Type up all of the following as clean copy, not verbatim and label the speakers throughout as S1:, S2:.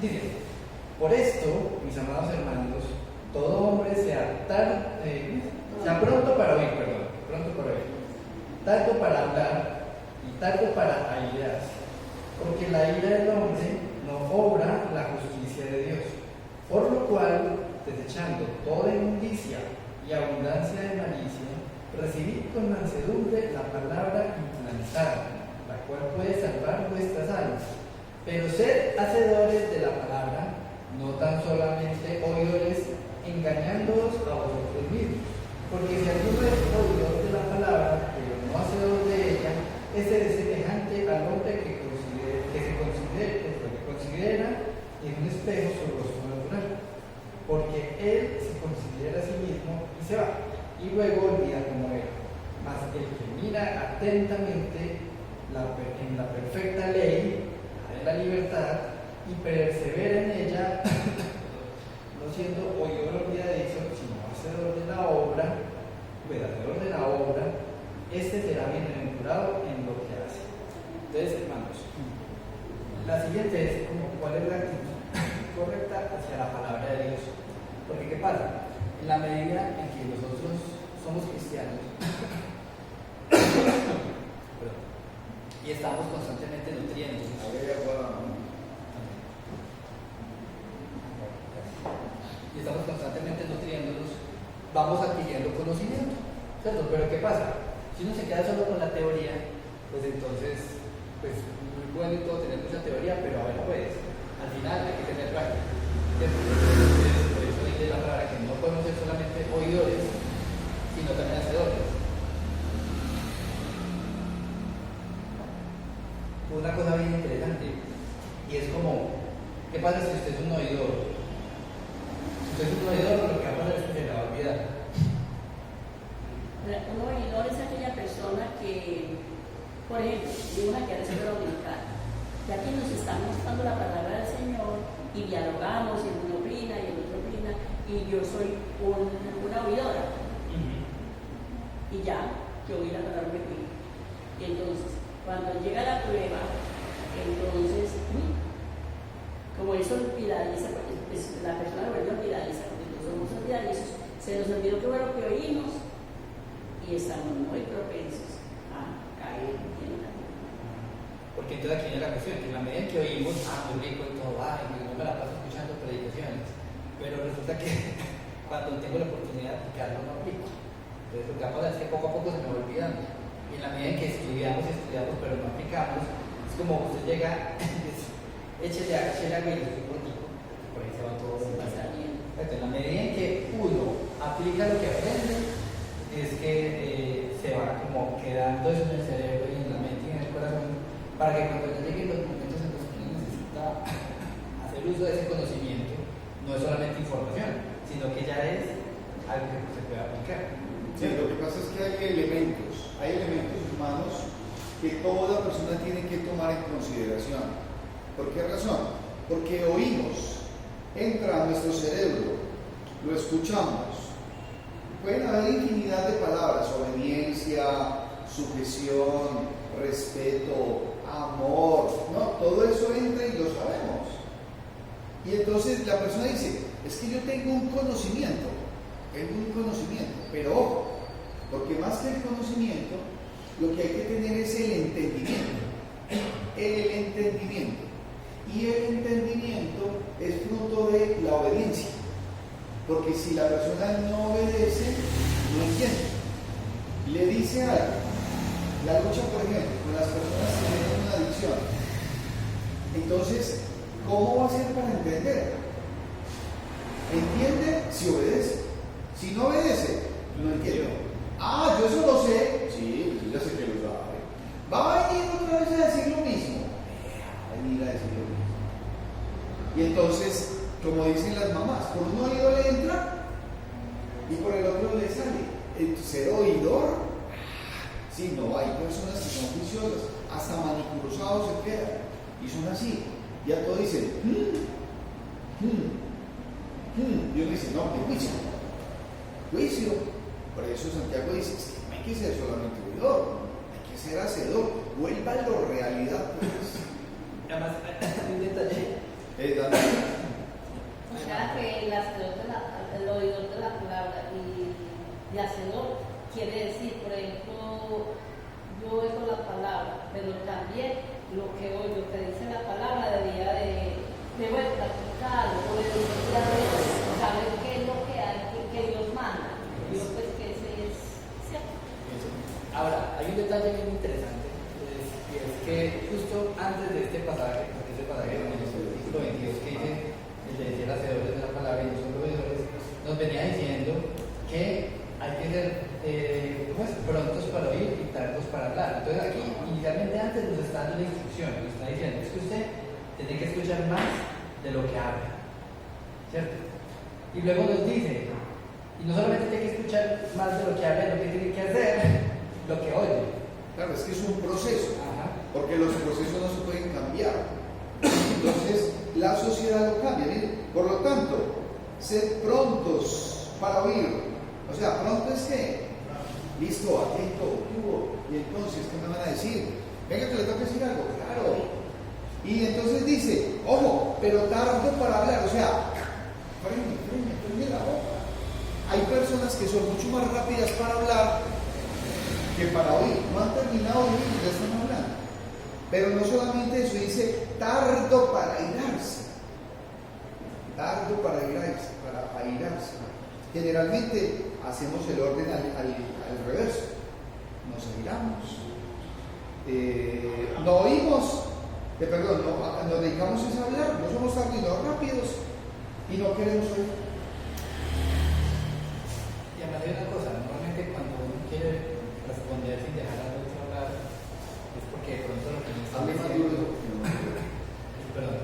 S1: Dice, por esto, mis amados hermanos, todo hombre sea pronto para oír, tardo para hablar y tardo para airarse, porque la ira del hombre no obra la justicia de Dios. Por lo cual, desechando toda inmundicia y abundancia de malicia, recibid con mansedumbre la palabra implantada, la cual puede salvar vuestras almas. Pero sed hacedores de la palabra, no tan solamente oidores, engañándoos a vosotros mismos. Porque si alguno es oidor de la palabra, pero no hacedor de ella, ese es semejante al hombre que se considera en un espejo su rostro natural. Porque él se considera a sí mismo y se va, y luego olvida cómo era. Mas el que mira atentamente en la perfecta ley, la de la libertad, y persevera en ella, no siendo oidor olvidadizo, sino hacedor de la obra, este será bienaventurado en lo que hace. Entonces, hermanos, la siguiente es cuál es la actitud correcta hacia la palabra de Dios. Porque ¿qué pasa? En la medida en que nosotros somos cristianos y estamos constantemente nutriéndonos, vamos adquiriendo conocimiento, ¿cierto? Pero ¿qué pasa? Si uno se queda solo con la teoría, pues entonces, pues muy bueno y todo tener mucha teoría, pero a ver, pues, al final hay que tener práctica. Entonces, por eso dice la palabra que no podemos ser solamente oidores, sino también hacedores. Una cosa bien interesante, y es como, ¿qué pasa si usted es un oidor? Si usted es un oidor, lo que va a pasar es que se le va a olvidar.
S2: Un oidor es aquella persona que, por ejemplo, vimos aquí a la escuela dominical, que aquí nos está mostrando la palabra del Señor y dialogamos, y uno opina y el otro opina, y yo soy una oidora. Y ya, yo oí la palabra de Dios. Y entonces, cuando llega la prueba, entonces, como eso olvidadiza, pues, la persona vuelve olvidadiza, porque no somos olvidadizos, se nos olvidó que fue lo que oímos y estamos muy propensos a caer en la vida.
S1: Porque entonces aquí viene la cuestión, que en la medida en que oímos, muy rico y todo, no me la paso escuchando predicaciones, pero resulta que cuando tengo la oportunidad de aplicarlo, no aplico. Entonces lo que va a pasar es que poco a poco se me va olvidando. Y en la medida en que estudiamos, pero no aplicamos, es como usted llega, échele agua y le estoy por ahí se va todo. En la medida en que uno aplica lo que aprende, es que se va como quedando eso en el cerebro y en la mente y en el corazón, para que cuando ya lleguen los momentos en los que uno necesita hacer uso de ese conocimiento, no es solamente información, sino que ya es algo que se puede aplicar.
S3: Sí, lo que pasa es que hay elementos humanos que toda persona tiene que tomar en consideración. ¿Por qué razón? Porque oímos, entra a nuestro cerebro, lo escuchamos. Pueden haber infinidad de palabras: obediencia, sujeción, respeto, amor, ¿no? Todo eso entra y lo sabemos. Y entonces la persona dice: es que yo tengo un conocimiento, pero ojo, porque más que el conocimiento, lo que hay que tener es el entendimiento. Y el entendimiento es fruto de la obediencia. Porque si la persona no obedece, no entiende. Le dice algo. La lucha, por ejemplo, con las personas que tienen una adicción. Entonces, ¿cómo va a ser para entender? Entiende si obedece. Si no obedece, no entiende. Yo eso lo sé. Sí, yo ya sé que lo sabe. Va a venir otra vez a decir lo mismo. Y entonces, como dicen las mamás, por un oído le entra y por el otro le sale. Ser oidor, sí, no, hay personas que son juiciosas, hasta manicursados se quedan y son así. Ya todo dicen, y uno dice, no, qué juicio. Por eso Santiago dice, no hay que ser solamente oidor, hay que ser hacedor. Vuélvalo realidad, pues.
S1: Además, hay un detalle
S3: Daniel.
S4: O sea que el oidor de la palabra y hacedor quiere decir, por ejemplo, yo oigo la palabra, pero también lo que oigo, que dice la palabra, debería de vuelta a escucharlo, o debería de saber qué es lo que hay, que Dios manda. Yo pues que ese es cierto.
S1: Ahora, hay un detalle bien interesante, y es que justo antes de este pasaje, porque este pasaje en el versículo 22 que dice, el de decir hacedores de la palabra y no son oidores, nos venía diciendo que hay que ser prontos para oír y tardos para hablar. Entonces aquí, inicialmente antes nos está dando la instrucción, nos está diciendo, es que usted tiene que escuchar más de lo que habla, ¿cierto? Y luego nos dice, y no solamente tiene que escuchar más de lo que habla, lo que tiene que hacer, lo que oye.
S3: Claro, es que es un proceso,
S1: Ajá.
S3: porque los procesos no se pueden cambiar. Entonces, la sociedad lo cambia. ¿Bien? Por lo tanto, ser prontos para oír. O sea, pronto es que, listo, atento, y entonces, ¿qué me van a decir? Venga, que le toca decir algo, claro. Y entonces dice, ojo, pero tardo para hablar, o sea, frene la boca. Hay personas que son mucho más rápidas para hablar que para oír. No han terminado de oír, ya están hablando. Pero no solamente eso, dice tardo para airarse. Tardo para airarse. Generalmente hacemos el orden al reverso. Nos airamos. No oímos, nos dedicamos a hablar, no somos rápidos y no queremos oír.
S1: Y además hay una cosa, normalmente cuando uno quiere responder sin dejar al otro hablar, es porque de pronto lo que nos están diciendo,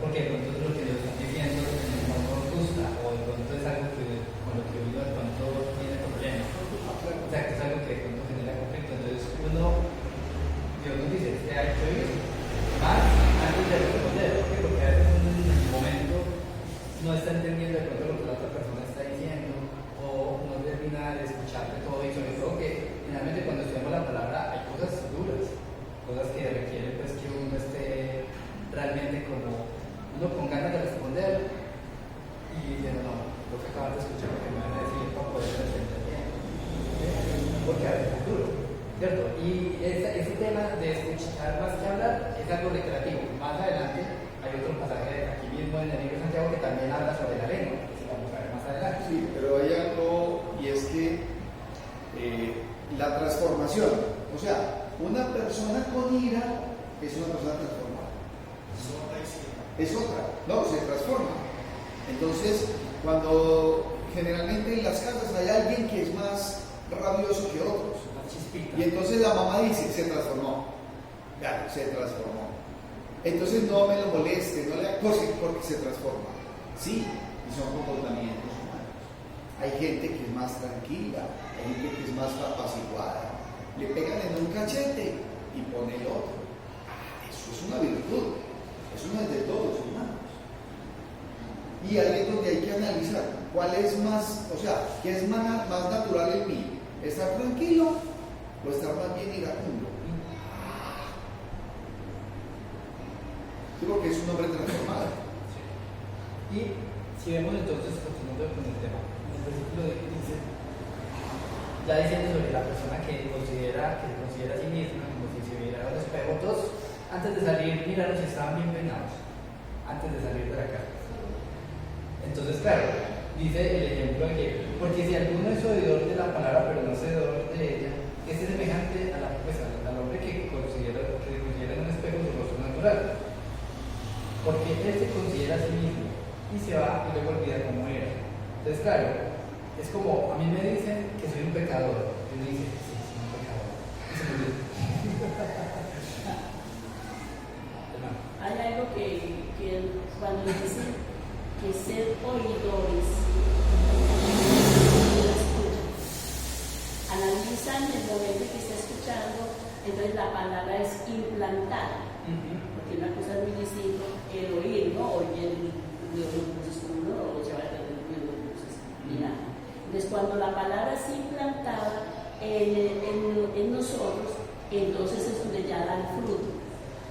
S1: porque de pronto lo que nos están diciendo no nos gusta, o de pronto es algo que con lo que uno de pronto tiene problemas. O sea, que es algo que de pronto genera conflicto. Entonces Dios nos dice, usted ha hecho eso, más antes de responder, porque lo que hace en un momento no está entendiendo de pronto lo que la otra persona está diciendo, o no termina de escucharte todo, y sobre todo que finalmente cuando estudiamos la palabra hay cosas duras, cosas que requieren pues que uno esté realmente como uno con ganas de responder y diciendo no, lo que acaban de escuchar lo que me van a decir para poder entender bien, porque a veces es duro, ¿cierto? Y ese tema de escuchar más que hablar es algo recreativo. Más adelante hay otro pasaje aquí mismo en el libro de Santiago que también habla sobre la lengua, que vamos a ver más adelante.
S3: Sí, pero hay algo, y es que la transformación, o sea, una persona con ira es una persona transformada. Es otra, no, se transforma. Entonces, cuando generalmente en las casas hay alguien que es más rabioso que otros, y entonces la mamá dice, se transformó. Claro, se transformó. Entonces no me lo moleste, no le acose porque se transforma. Sí, y son comportamientos humanos. Hay gente que es más tranquila, hay gente que es más apaciguada. Le pegan en un cachete y pone el otro. Eso es una virtud. Eso no es de todos humanos. Y ahí es donde hay que analizar cuál es más, o sea, qué es más natural en mí. ¿Estar tranquilo o estar más bien iracundo? Sí, porque es un hombre transformado.
S1: Y si vemos entonces, continuando con el tema, en el versículo 15, ya diciendo sobre la persona que se considera a sí misma, como si se viera al espejo, todos antes de salir, miraron si estaban bien peinados, antes de salir de la casa. Entonces, claro, dice el ejemplo de que, porque si alguno es oidor de la palabra, pero no es oidor de ella, es semejante a al hombre que considera en un espejo su rostro natural. Porque él se considera a sí mismo y se va y luego olvida cómo era. Entonces, claro, es como a mí me dicen que soy un pecador. Y uno dice, sí, soy un pecador. Y se me olvida.
S2: Hay algo que cuando dicen que ser oidores, analizan el momento que está escuchando, entonces la palabra es implantada. Porque una cosa es muy distinta el oír, ¿no? Oye, uno se va a tener mira. Entonces, cuando la palabra es implantada en nosotros, entonces es donde ya da el fruto,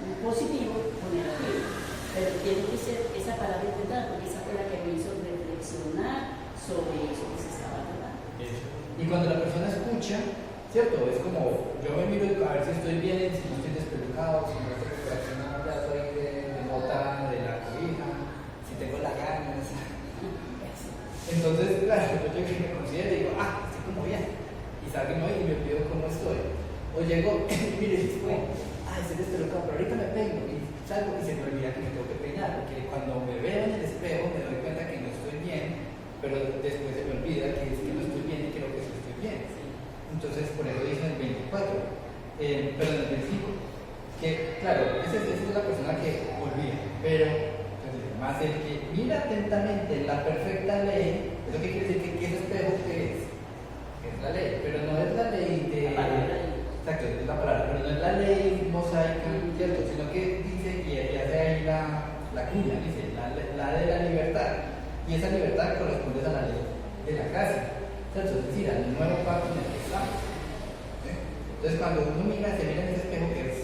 S2: un positivo o negativo. Pero tiene que ser esa palabra
S1: ¿cierto? Es como, yo me miro a ver si estoy bien, si no estoy despelucado, si no estoy por aquí un pedazo ahí de nota de la cobija, si tengo las ganas. Entonces, claro, yo llego y me considero y digo, estoy como bien. Y salgo y me pido cómo estoy. O llego y mire, y digo, estoy despelucado, pero ahorita me peino. Y salgo y se me olvida que me tengo que peinar, porque cuando me veo en el espejo me doy cuenta que no estoy bien, pero después se me olvida que es que no estoy bien y creo que sí estoy bien. Entonces, por eso dice en el 24, pero en el 25, que claro, esa es la persona que olvida, pero entonces, más el que mira atentamente la perfecta ley, eso que quiere decir que ese espejo que es la ley, pero no es la ley de... Exacto, es la palabra, pero no es la ley mosaica, ¿cierto? Sino que dice, y hace ahí la cuña, dice, la de la libertad, y esa libertad corresponde a la ley de la gracia, ¿cierto? Es decir, al nuevo pacto en el que estamos. Entonces, cuando uno se mira en ese espejo, que es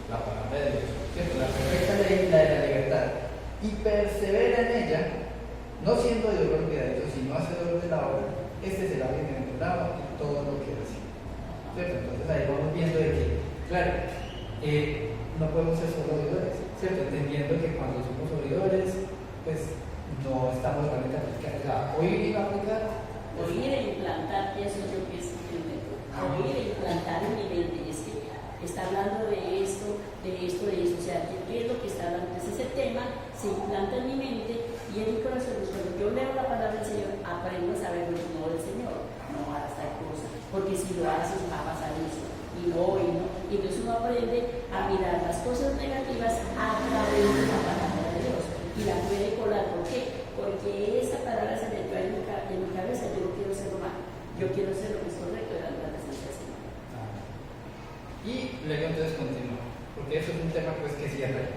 S1: la palabra de Dios, ¿cierto? La perfecta ley, la de la libertad, y persevera en ella, no siendo deudor olvidadizo, sino hacedor de la obra, este será bienaventurado y todo lo que recibe. ¿Cierto? Entonces ahí vamos viendo de que, claro, no podemos ser solo oidores, ¿cierto? Entendiendo que cuando somos oidores, pues no estamos realmente aplicando. O sea, oír y no aplicar.
S2: Oír e implantar, eso es lo que es el método. Oír e implantar en mi mente. Y es que está hablando de esto, de esto, de eso. O sea, ¿qué es lo que está hablando? Entonces ese tema se implanta en mi mente y en mi corazón. Cuando yo leo la palabra del Señor, aprendo a saber lo no del Señor. No hagas tal cosa, porque si lo haces va a pasar eso, y no. Y entonces uno aprende a mirar las cosas negativas a través de la palabra de Dios y la puede colar. ¿Por qué? Porque esa palabra se me trae en mi cabeza. Yo no quiero ser humano, yo quiero ser lo que es correcto de la presencia del Señor.
S1: Y luego entonces continúa, porque eso es un tema pues que cierra.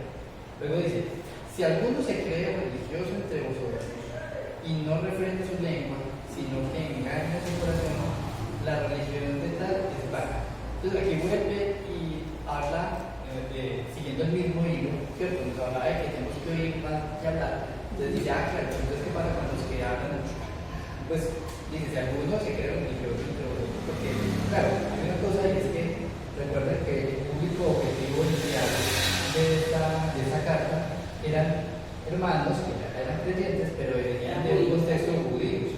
S1: Luego dice, si alguno se cree religioso entre vosotros y no refrena su lengua, sino que engaña su corazón, la religión de tal es vana. Entonces aquí vuelve y habla, siguiendo el mismo hilo, ¿cierto? Nos habla de que tenemos que oír más que hablar. Entonces dice, claro, entonces ¿qué pasa con los que hablan mucho? Pues dice, si alguno se cree religioso entre vosotros, porque claro, hay una cosa y es que recuerden que el público objetivo inicial de esa carta eran hermanos que ya eran creyentes, pero venían de un contexto judíos.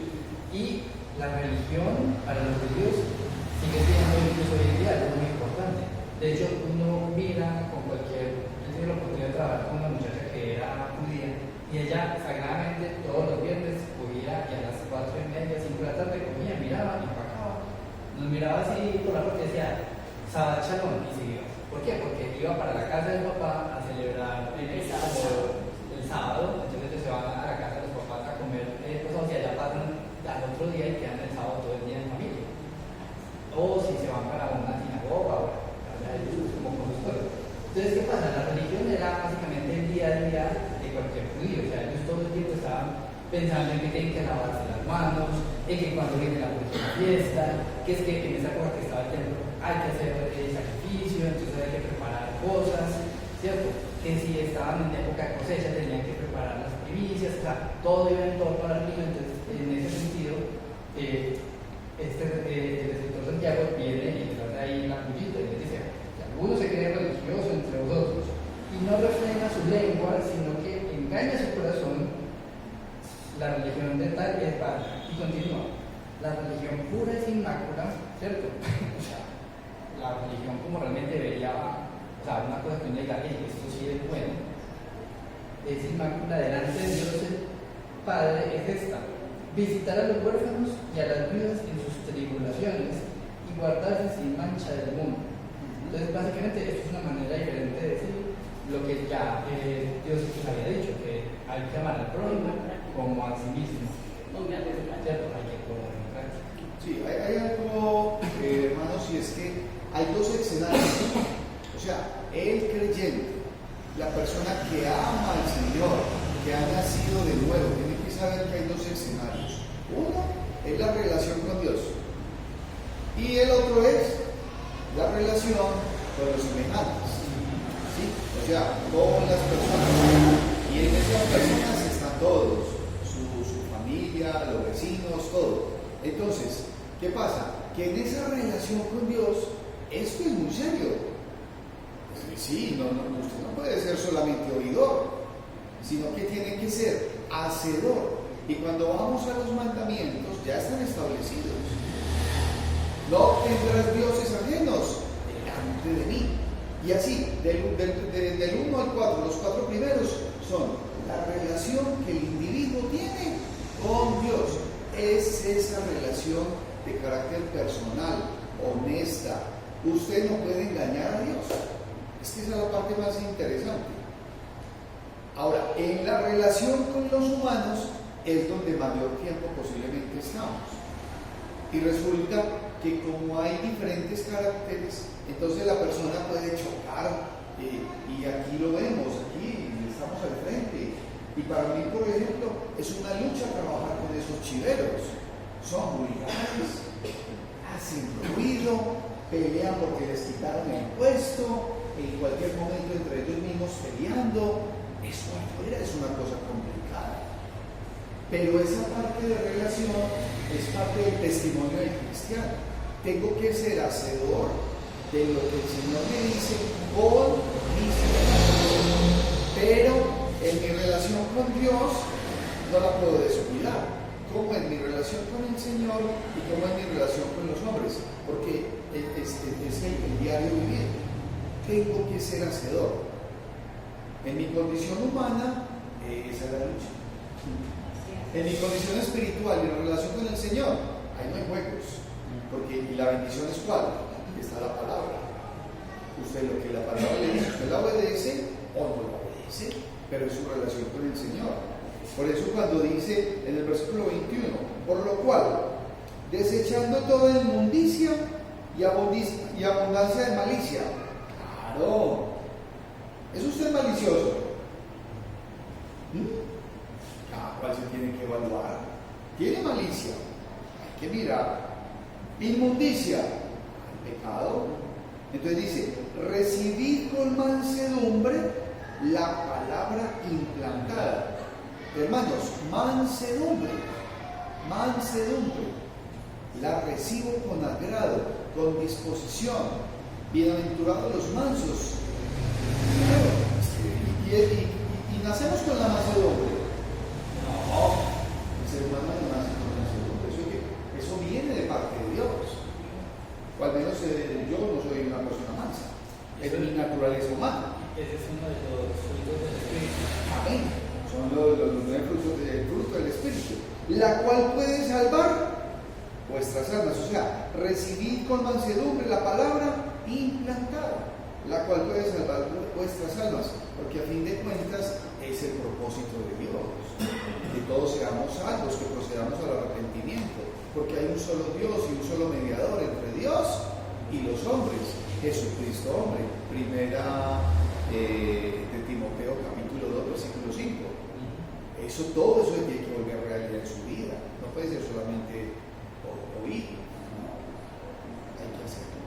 S1: Y la religión para los judíos sigue siendo incluso hoy en día algo muy importante. De hecho, uno mira con cualquier... Yo tuve la oportunidad de trabajar con una muchacha que era judía y ella sagradamente todos los viernes cogía y a las 4:30, 5 de la tarde comía, miraba y empacaba. Nos miraba así por la puerta y decía, Shabbat Shalom, y se iba. ¿Por qué? Porque iba para la casa del papá a celebrar el sábado, entonces se van a la casa de los papás a comer, pues o sea, ya pasan al otro día y quedan el sábado todo el día en familia. O si se van para una sinagoga o como conductores. Entonces, ¿qué pasa? La religión era básicamente el día a día de cualquier judío. O sea, ellos todo el tiempo estaban pensando en que tienen que lavarse las manos, en que cuando viene la próxima fiesta, que es que en esa época que estaba el templo hay que hacer sacrificio, entonces hay que preparar cosas, ¿cierto? Que si estaban en época de cosecha tenían que preparar las primicias, o sea, todo iba en torno a la religión. Entonces, en ese sentido, el escritor Santiago viene y trata ahí la pullita y le dice, que alguno se cree religioso entre vosotros y no refrena su lengua, sino que engaña su corazón, la religión de tal es vana. Y continúa, la religión pura es inmácula, ¿cierto? O sea, la religión como realmente debería, o sea, una cosa que uno diga, esto sí es bueno, es inmácula delante de Dios el Padre, es esta: visitar a los huérfanos y a las viudas en sus tribulaciones y guardarse sin mancha del mundo. Entonces, básicamente, esto es una manera diferente de decir lo que ya Dios les había dicho, que hay que amar al prójimo como a sí mismo. ¿Cierto? Hay que ponerlo en práctica.
S3: Sí, hay algo, hermanos, y es que hay dos escenarios. O sea, el creyente, la persona que ama al Señor, que ha nacido de nuevo, tiene que saber que hay dos escenarios. Uno es la relación con Dios y el otro es la relación con los semejantes, ¿sí? O sea, con las personas, y en esas personas están todos, su familia, los vecinos, todo. Entonces, ¿qué pasa? que en esa relación con Dios, esto es muy serio. Sí, usted no puede ser solamente oidor, sino que tiene que ser hacedor. Y cuando vamos a los mandamientos, ya están establecidos. No tendrás dioses ajenos delante de mí. Y así, del 1 al 4, los 4 primeros son la relación que el individuo tiene con Dios. Es esa relación de carácter personal, honesta. Usted no puede engañar a Dios. Es que esa es la parte más interesante. Ahora, en la relación con los humanos es donde mayor tiempo posiblemente estamos. Y resulta que como hay diferentes caracteres, entonces la persona puede chocar, y aquí lo vemos, aquí estamos al frente. Y para mí, por ejemplo, es una lucha trabajar con esos chiveros. Son vulgares, hacen ruido, pelean porque les quitaron el puesto, en cualquier momento entre ellos mismos peleando. Eso afuera es una cosa complicada. Pero esa parte de relación es parte del testimonio del cristiano. Tengo que ser hacedor de lo que el Señor me dice con mis relaciones. Pero en mi relación con Dios no la puedo descuidar. Como en mi relación con el Señor y como en mi relación con los hombres. Porque es el diario vivir. Tengo que ser hacedor. En mi condición humana, esa es la lucha. En mi condición espiritual y en relación con el Señor, ahí no hay juegos. Porque ¿y la bendición es cuál? Está la palabra. Usted lo que la palabra le dice, usted la obedece o no la obedece, pero es su relación con el Señor. Por eso cuando dice en el versículo 21, por lo cual, desechando toda inmundicia y abundancia de malicia. Claro. ¿Es usted malicioso? Cada cual se tiene que evaluar. ¿Tiene malicia? Hay que mirar. Inmundicia, pecado. Entonces dice, recibid con mansedumbre la palabra implantada. Hermanos, mansedumbre, la recibo con agrado, con disposición. Bienaventurados los mansos. Y nacemos con la mansedumbre. No, el ser humano no nace con la mansedumbre. Eso viene de parte de Dios. O al menos yo no soy una persona mansa. Es mi naturaleza humana.
S1: Ese es uno de los frutos del Espíritu.
S3: Amén. Son los 9 frutos del fruto del Espíritu. La cual puede salvar vuestras almas. O sea, recibid con mansedumbre la palabra implantada, la cual puede salvar vuestras almas. Porque a fin de cuentas es el propósito de Dios. Que todos seamos salvos, que procedamos al arrepentimiento. Porque hay un solo Dios y un solo mediador entre Dios y los hombres, Jesucristo hombre. Primera de Timoteo capítulo 2 versículo 5. Todo eso hay que volver a realidad en su vida. No puede ser solamente oír, no, hay que hacerlo.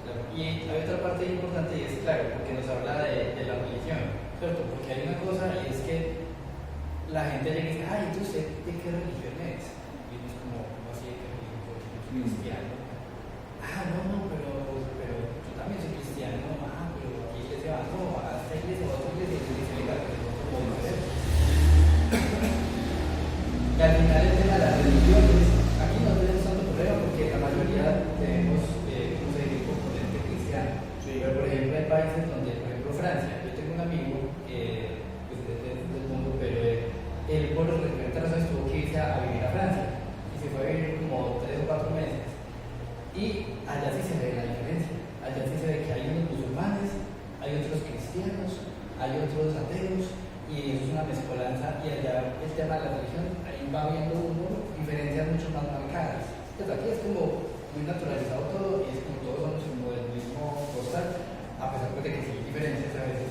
S1: Claro. Y hay otra parte importante y es claro, porque nos habla de la religión, ¿cierto? Porque hay una cosa y es que la gente llega y dice, ay, ¿tú usted de qué religión es? ¿Cómo así de qué religión? Porque yo soy cristiano. No, pero yo también soy cristiano. Pero aquí iglesia va, no, a esta iglesia, a otra iglesia, ¿cómo va a ser? Y al final el tema de las religiones, aquí no tenemos tanto problema porque la mayoría tenemos un componente cristiano. Sí. Pero por ejemplo hay países donde, por ejemplo Francia, yo tengo un amigo pues del mundo, pero él por diferentes razones tuvo que irse a vivir a Francia y se fue a vivir como 3 o 4 meses. Y allá sí se ve la diferencia. Allá sí se ve que hay unos musulmanes, hay otros cristianos, hay otros ateos, y eso es una mezcolanza. Y allá el tema de la religión, ahí va viendo uno diferencias mucho más marcadas. Pues aquí es como muy naturalizado todo y es como todos somos como del mismo costal, a pesar de que sí hay diferencias a veces.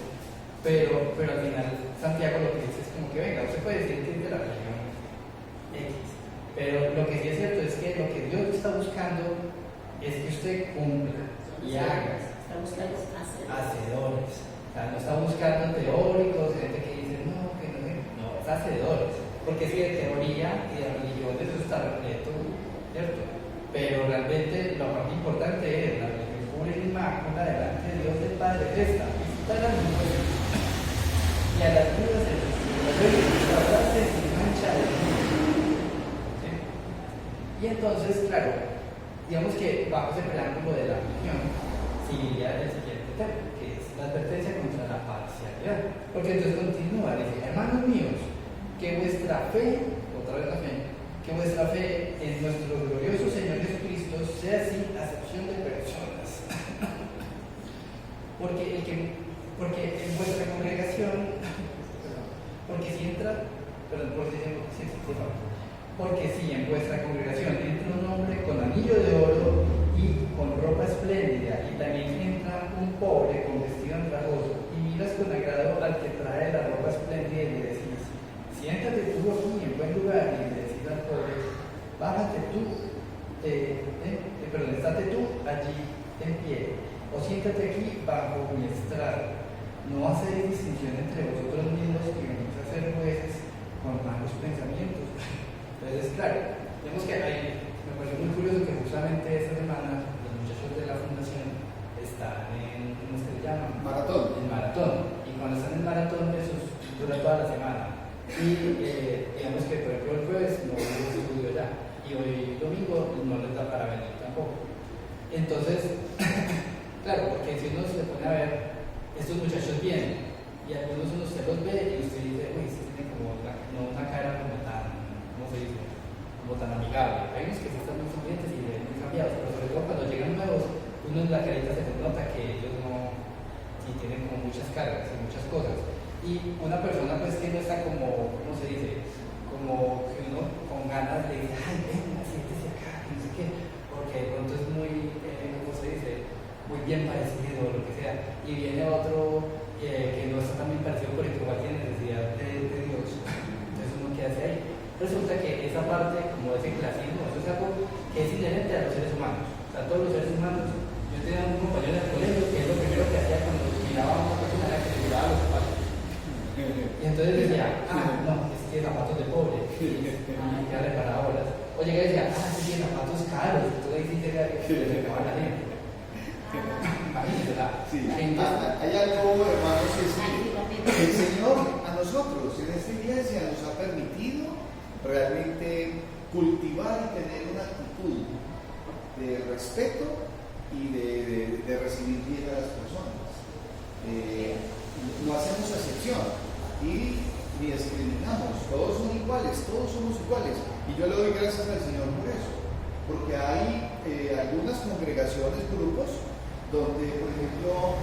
S1: Pero al final Santiago lo que dice es como que venga, usted puede decir que es de la religión X, pero lo que sí es cierto es que lo que Dios está buscando es que usted cumpla y haga.
S2: Está buscando
S1: hacedores. O sea, no está buscando teóricos, gente que dice no, que no, es hacedores. Porque si de teoría y de religión eso está repleto, ¿cierto? Pero realmente lo más importante es la que cubre el inmácula delante de Dios del Padre de esta. Visitar a las mujeres y a las viudas en los guardarse sin mancha de luz. ¿Sí? Y entonces, claro, digamos que bajo ese preámbulo de la religión, seguiría el siguiente tema, que es la advertencia contra la parcialidad. Porque entonces continúa, dice, hermanos míos, que vuestra fe, otra vez la fe, que vuestra fe en nuestro glorioso Señor Jesucristo sea sin acepción de personas. porque en vuestra congregación, porque si en vuestra congregación entra un hombre con anillo de oro y con ropa espléndida, y también entra un pobre con vestido andrajoso, y miras con agrado al que trae la ropa espléndida y le decís, siéntate tú aquí en buen lugar, y le decís al pobre, bájate tú, estate tú allí en pie, o siéntate aquí bajo mi estrado. No hacéis distinción entre vosotros mismos que venís a ser jueces con malos pensamientos. Entonces, claro, vemos que me pareció muy curioso que justamente esta semana los muchachos de la fundación están en, ¿cómo se llama?
S3: Maratón.
S1: En maratón. Y cuando están en maratón, eso dura toda la semana. Y digamos que, por ejemplo, el jueves no hubo estudio ya. Y hoy domingo no les da para venir tampoco. Entonces, claro, porque si uno se pone a ver, estos muchachos vienen y algunos uno se los ve y usted dice, uy, se tiene como una cara como tan, ¿cómo se dice? Como tan amigable. Hay unos que sí están muy sonrientes y muy cambiados, pero sobre todo cuando llegan nuevos, uno en la carita se les nota que ellos no, sí tienen como muchas cargas y muchas cosas. Y una persona pues que no está como, ¿cómo se dice? Como que uno con ganas de decir, ay, venga, siéntese acá, no sé qué, porque de pronto es muy, ¿cómo se dice? Muy bien parecido o lo que sea, y viene otro que no está tan bien parecido, pero igual tiene necesidad de Dios. Entonces uno qué hace ahí. Resulta que esa parte, como ese clasismo, eso es algo que es inherente a los seres humanos. O sea, todos los seres humanos. Yo tenía un compañero en el colegio que es lo primero que hacía cuando miraba a una persona era que le miraba los zapatos. Y entonces decía, no, es que zapatos de pobre, y ya reparadoras. O llega y decía, sí tiene zapatos caros, entonces ahí sí te le pegaba la gente.
S3: Sí. Hay algo, hermanos, que el Señor a nosotros en esta iglesia nos ha permitido realmente cultivar y tener una actitud de respeto y de recibir bien a las personas. No hacemos excepción y ni discriminamos, todos son iguales, todos somos iguales. Y yo le doy gracias al Señor por eso, porque hay algunas congregaciones, grupos, donde, por ejemplo,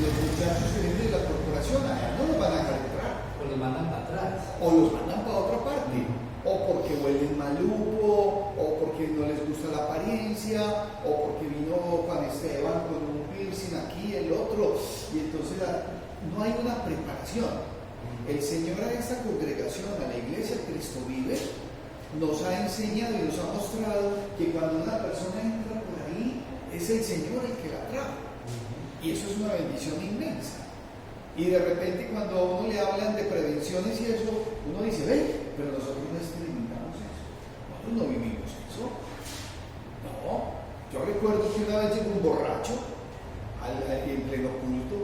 S3: los muchachos que vienen de la corporación allá no los van a dejar entrar.
S1: O los mandan para atrás.
S3: O los mandan para otra parte. O porque huelen maluco, o porque no les gusta la apariencia, o porque vino Juan Esteban con un piercing aquí, el otro. Y entonces no hay una preparación. El Señor a esta congregación, a la iglesia Cristo Vive, nos ha enseñado y nos ha mostrado que cuando una persona entra por ahí, es el Señor el que la trae. Y eso es una bendición inmensa. Y de repente cuando a uno le hablan de prevenciones y eso, uno dice, ve, pero nosotros no experimentamos eso. Nosotros no vivimos eso. No. Yo recuerdo que una vez llegó un borracho en pleno culto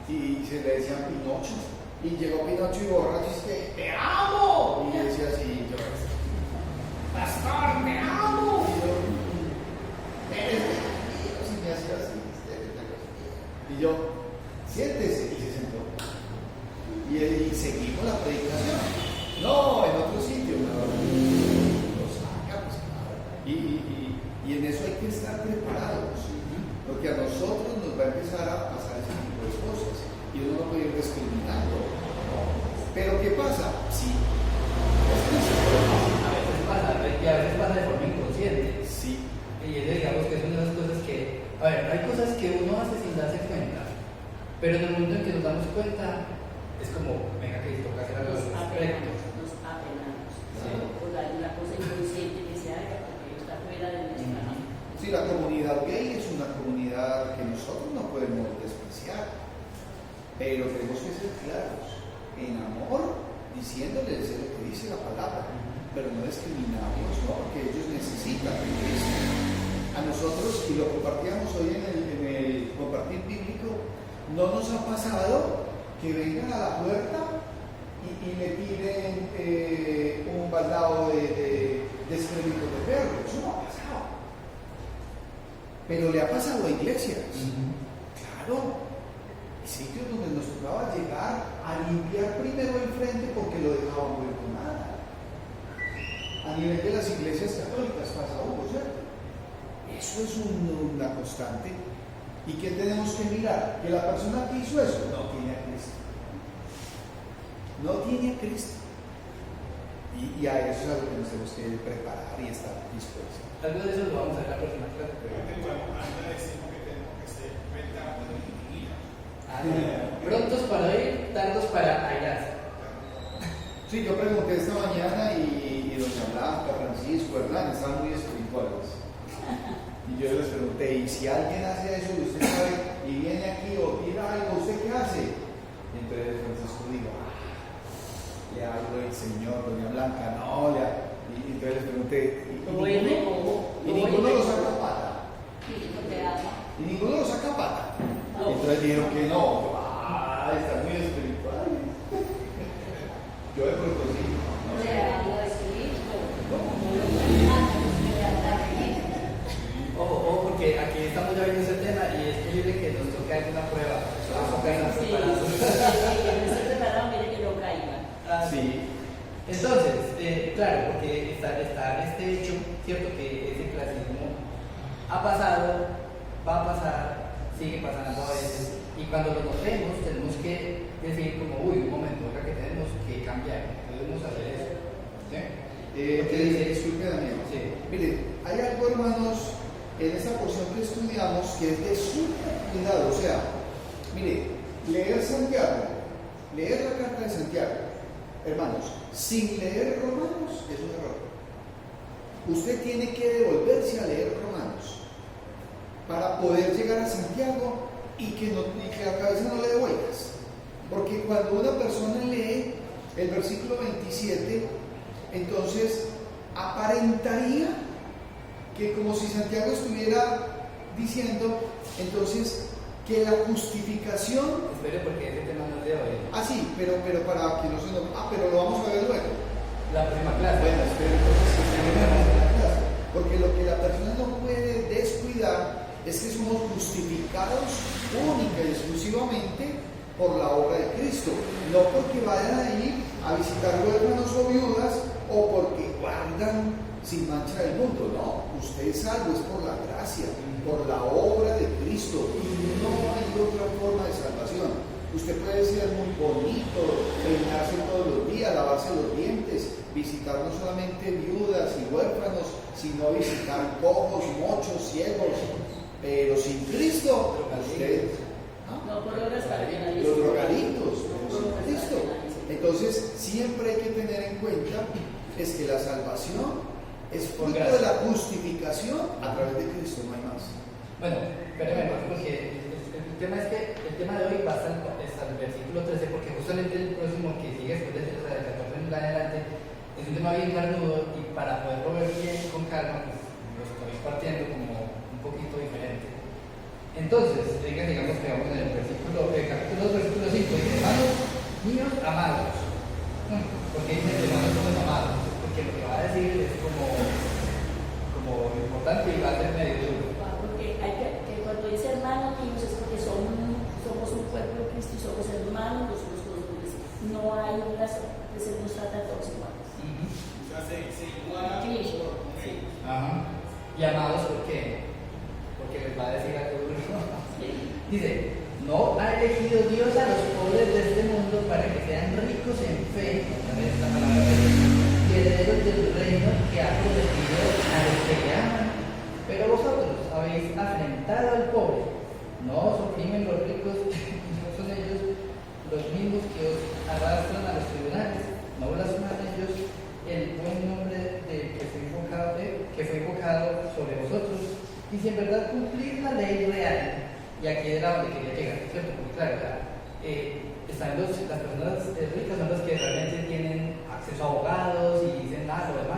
S3: y se le decía Pinocho. Y llegó Pinocho y borracho y dice, ¡te amo! Y decía así, yo, pastor, te amo. Y yo, eres de Dios, y me hacía así. Y yo, siéntese, y se sentó. Y seguimos la predicación. No, en otro sitio, lo saca, pues claro. Y en eso hay que estar preparados, porque a nosotros nos va a empezar a pasar ese tipo de cosas. Y uno no puede ir discriminando. Pero ¿qué pasa? Sí.
S1: A veces pasa de forma inconsciente.
S3: Sí.
S1: Y digamos que son de las cosas que, a ver, hay cosas que uno hace sin darse cuenta, pero en el momento en que nos damos cuenta, es como, venga, que toca hacer algo al respecto.
S2: Nos apenamos.
S1: Sí.
S2: Por la cosa inconsciente que se haga, porque está fuera de nuestra mano.
S3: Sí, la comunidad gay es una comunidad que nosotros no podemos despreciar, pero tenemos que ser claros, en amor, diciéndoles lo que dice la palabra. pero no discriminamos, ¿no? Porque ellos necesitan de Cristo. A nosotros, y lo compartíamos hoy en el compartir bíblico, no nos ha pasado que vengan a la puerta y le piden un baldado de excremento de perro. Eso no ha pasado. Pero le ha pasado a iglesias. Claro. Sitios donde nos tocaba llegar a limpiar primero el frente porque lo dejaban vuelto nada. A nivel de las iglesias católicas pasa algo, ¿cierto? Eso es una constante. ¿Y qué tenemos que mirar? Que la persona que hizo eso no tiene a Cristo. No tiene a Cristo. Y a eso es a lo que nos tenemos que preparar y estar dispuestos.
S1: Algo de eso lo vamos a ver la próxima clase. Prontos para oír, tardos para airarse.
S3: Sí, yo pregunté esta mañana y doña Blanca, Francisco, Hernán estaban muy espirituales. Y yo les pregunté, ¿y si alguien hace eso y usted sabe y viene aquí o tira algo, usted qué hace? Y entonces Francisco dijo, le hablo del Señor, doña Blanca, no, y entonces les pregunté, ¿y ninguno lo saca pata? ¿Y ninguno lo saca pata?
S4: No.
S3: Entonces dijeron que no. Está muy espiritual. Yo de pronto sí. No sé.
S1: Ojo, porque aquí estamos ya viendo ese tema y es posible que nos toque alguna prueba. Nos toca estar preparados.
S2: Que no esté preparado, mire que no caiga.
S3: Sí.
S1: Entonces, claro, porque está este hecho, cierto que ese clasismo ha pasado, va a pasar, sigue pasando a veces, y cuando lo notemos tenemos que decir como, uy, un momento, acá que tenemos que cambiar, debemos hacer eso. ¿Sí?
S3: Disculpe, Daniel.
S1: Sí.
S3: Miren, hay algo, hermanos, en esta porción que estudiamos que es de súper cuidado. O sea, mire, leer Santiago, leer la carta de Santiago, hermanos, sin leer Romanos es un error. Usted tiene que devolverse a leer Romanos para poder llegar a Santiago y que la cabeza no le dé vueltas. Porque cuando una persona lee el versículo 27, entonces aparentaría que como si Santiago estuviera diciendo, entonces, que la justificación...
S1: Espere porque ese tema no es de hoy.
S3: Sí, pero para que no se nos... pero lo vamos a ver luego.
S1: La próxima clase.
S3: Bueno, espero entonces que se vea la clase. Porque lo que la persona no puede descuidar es que somos justificados única y exclusivamente por la obra de Cristo. No porque vayan a ir a visitar huérfanos o viudas o porque guardan sin mancha del mundo. No, usted es salvo, es por la gracia, por la obra de Cristo. Y no hay otra forma de salvación. Usted puede ser muy bonito, peinarse todos los días, lavarse los dientes, visitar no solamente viudas y huérfanos, sino visitar cojos, mochos, ciegos. Pero sin Cristo, usted...
S2: No, por obras cardenales.
S3: Los drogadictos, pero sin Cristo. Entonces, siempre hay que tener en cuenta es que la salvación es fruto de la justificación a través de Cristo, no hay más.
S1: Bueno, espérame, porque el tema es que el tema de hoy va hasta el versículo 13, porque justamente el próximo que sigue después del 14 en adelante es un tema bien carnudo y para poderlo ver bien con calma, pues lo estoy partiendo como un poquito diferente. Entonces, digamos que vamos en el capítulo 2, versículo 5, dice, hermanos míos amados. Porque dice hermanos somos amados, porque lo que va a decir es como importante y va a ser medio duro.
S2: Porque hay que cuando dice hermanos míos es porque somos un cuerpo de Cristo y somos hermanos los unos con los otros. No hay una que se nos trata a todos iguales.
S5: O sea, se iguala por él.
S1: Ajá. ¿Y amados por qué? Porque les va a decir a todos. Dice, no ha elegido Dios a los pobres de este mundo para que sean ricos en fe, esta palabra, y herederos del reino que ha prometido a los que le aman. Pero vosotros habéis afrentado al pobre, no os oprimen los ricos, no son ellos los mismos que os arrastran a los tribunales, no blasfeman ellos el buen nombre de que fue invocado sobre vosotros, y si en verdad cumplís la ley real. Y aquí era donde quería llegar, ¿cierto? Porque claro, las personas ricas son las que realmente tienen acceso a abogados y dicen, lo demás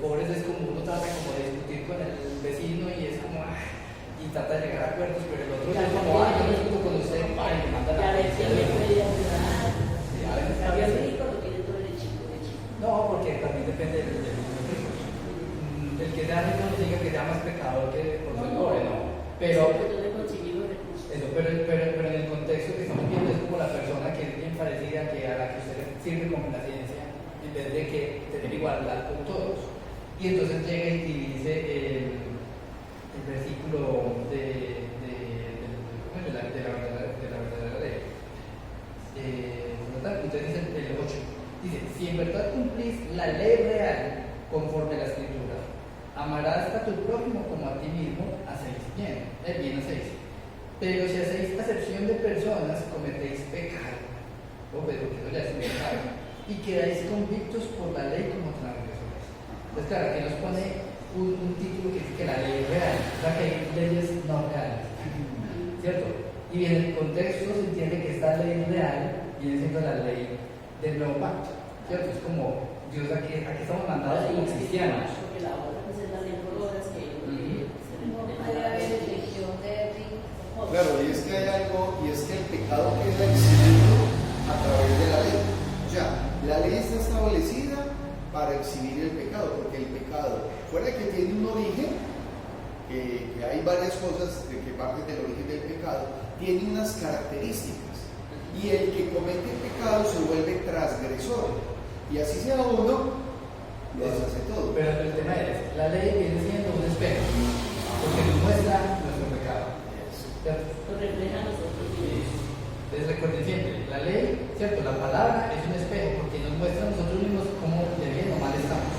S1: pobres es como uno trata como de discutir con el vecino y es como, y trata de llegar a acuerdos, pero el otro es como, yo no discuto con usted, y me manda
S2: Ya
S1: la
S2: ves que me puede ayudar.
S1: Sí, a veces
S2: Cambio
S1: pasa.
S2: médico lo tiene todo derechito.
S1: No, porque también depende del rico. El que sea rico no significa que sea más pecador que por ser pobre, no. Pero,
S2: Yo le conseguí los recursos.
S1: eso, pero en el contexto que estamos viendo es como la persona que es bien parecida que a la que usted sirve como la ciencia, en vez de que tener igualdad con todos. Y entonces llega y dice el versículo de la verdadera ley. Entonces dice el 8. Dice, si en verdad cumplís la ley real conforme a la escritura, amarás a tu prójimo como a ti mismo, hacéis bien, bien hacéis. Pero si hacéis acepción de personas, cometéis pecado, pero que eso ya es un pecado, y quedáis convictos por la ley como transgresores. Entonces, claro, aquí nos pone un título que dice que la ley es real, o sea que hay leyes no reales, ¿cierto? Y en el contexto se entiende que esta ley real viene siendo la ley del nuevo pacto, ¿cierto? Es como Dios aquí estamos mandados como cristianos.
S2: Porque la obra pues es la ley por obras que
S4: No puede haber elección de ricos.
S3: Claro, y es que hay algo, y es que el pecado queda exhibido a través de la ley. O sea, la ley está establecida para exhibir el pecado, porque el pecado, fuera que tiene un origen, que hay varias cosas que parten del origen del pecado, tiene unas características. Y el que comete el pecado se vuelve transgresor. Y así sea uno, lo hace todo.
S1: Pero el tema es, la ley viene siendo un espejo, porque nos muestra nuestro pecado, ¿cierto?
S2: lo refleja a nosotros mismos.
S1: Entonces recuerden siempre, la ley, ¿cierto? La palabra es un espejo porque nos muestra a nosotros mismos cómo de bien o mal estamos.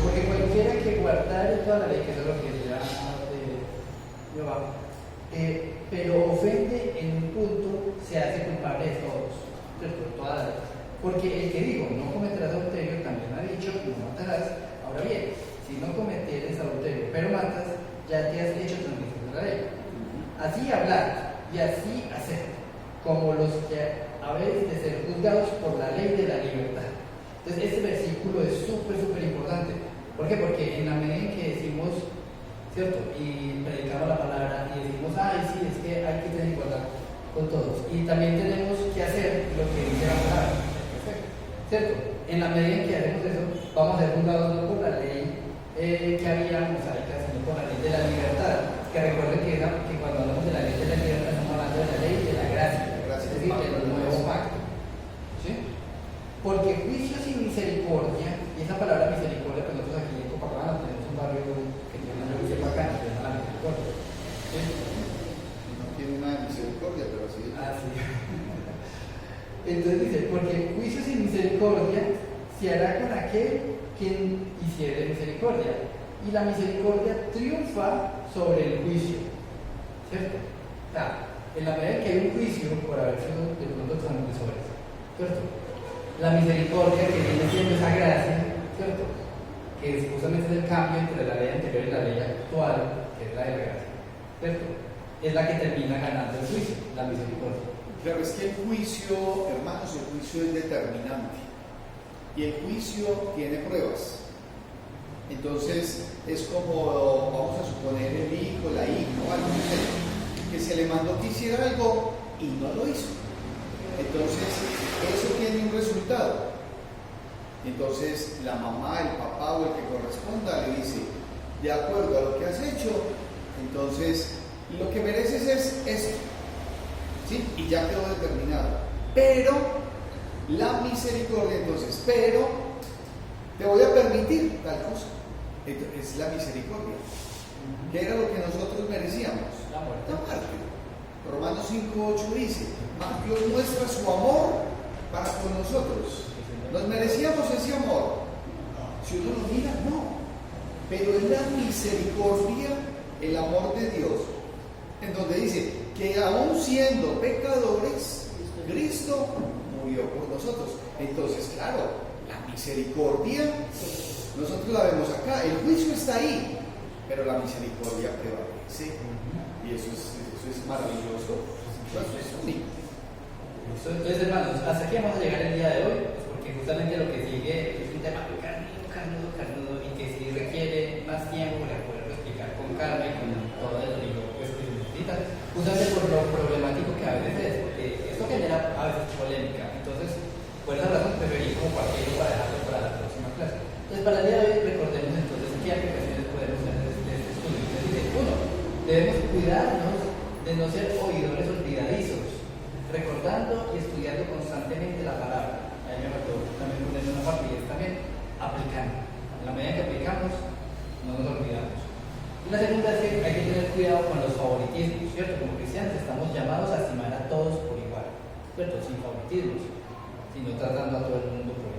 S1: Porque cualquiera que guardare toda la ley, que eso es lo que ya Jehová, pero ofende en un punto, se hace culpable de todos, ¿cierto? Toda la ley. Porque el que dijo, no cometerás adulterio, también ha dicho, no matarás. Ahora bien, si no cometieres adulterio, pero matas, ya te has hecho transgresor de la ley. Así hablar y así hacer, como los que habéis de ser juzgados por la ley de la libertad. Entonces, este versículo es súper importante. ¿Por qué? Porque en la medida en que decimos, ¿cierto? Y predicamos la palabra y decimos, ay, sí, es que hay que tener igualdad con todos. Y también tenemos que hacer lo que dice la palabra. ¿Cierto? En la medida en que hacemos eso, vamos a ser juzgados no por la ley que había mosaica, sino por la ley de la libertad. Que recuerden que cuando hablamos de la ley de la libertad, estamos hablando de la ley de la gracia, es decir, del nuevo pacto. ¿Sí? Porque juicios y misericordia, y esa palabra misericordia, pues nosotros aquí en Copacabana tenemos un barrio que tiene una iglesia bacana, que se llama la misericordia. ¿Sí?
S3: No tiene nada de misericordia, pero sí.
S1: Ah, sí. Entonces dice, porque juicios y misericordia se hará con aquel quien hiciere misericordia. Y la misericordia triunfa sobre el juicio. ¿Cierto? O sea, en la medida que hay un juicio por haber sido de pronto transgresores, ¿cierto? La misericordia que viene siendo esa gracia, ¿cierto? Que es justamente el cambio entre la ley anterior y la ley actual, que es la de la gracia, ¿cierto? Es la que termina ganando el juicio, la misericordia.
S3: Claro, es que el juicio, hermanos, el juicio es determinante. Y el juicio tiene pruebas. Entonces, es como, vamos a suponer, el hijo, la hija, o algo que se le mandó que hiciera algo y no lo hizo. Entonces, eso tiene un resultado. Entonces, la mamá, el papá o el que corresponda le dice, de acuerdo a lo que has hecho, entonces, lo que mereces es esto. ¿Sí? Y ya quedó determinado. Pero, la misericordia, entonces, pero, te voy a permitir tal cosa. Es la misericordia. ¿Qué era lo que nosotros merecíamos?
S1: La muerte.
S3: La muerte. Romanos 5:8 dice, mas Dios muestra su amor para con nosotros. ¿Nos merecíamos ese amor? Si uno lo mira, no. Pero es la misericordia, el amor de Dios, en donde dice que aún siendo pecadores, Cristo murió por nosotros. Entonces, claro, la misericordia, nosotros la vemos acá, el juicio está ahí, pero la misericordia prevalece. Y eso es maravilloso, eso es único.
S1: Entonces, hermanos, hasta aquí vamos a llegar el día de hoy, pues porque
S6: porque justamente lo que sigue es un tema carnudo y que sí requiere más tiempo para poderlo explicar con calma y con todo el rigor pues, que se necesita, justamente por lo problemático que a veces es, porque esto genera a veces polémica. Entonces, por esa razón preferí como partirlo para dejarlo para la próxima clase. Entonces, para el día de hoy recordemos entonces qué aplicaciones podemos hacer de este estudio. Es decir, uno, debemos cuidarnos de no ser oidores olvidadizos, recordando y estudiando constantemente la palabra. Ahí me faltó también poner una parte y es también aplicando. En la medida que aplicamos, no nos olvidamos. Y la segunda es que hay que tener cuidado con los favoritismos, ¿cierto? Como cristianos estamos llamados a estimar a todos por igual, ¿cierto? Sin favoritismos, sino tratando a todo el mundo por igual.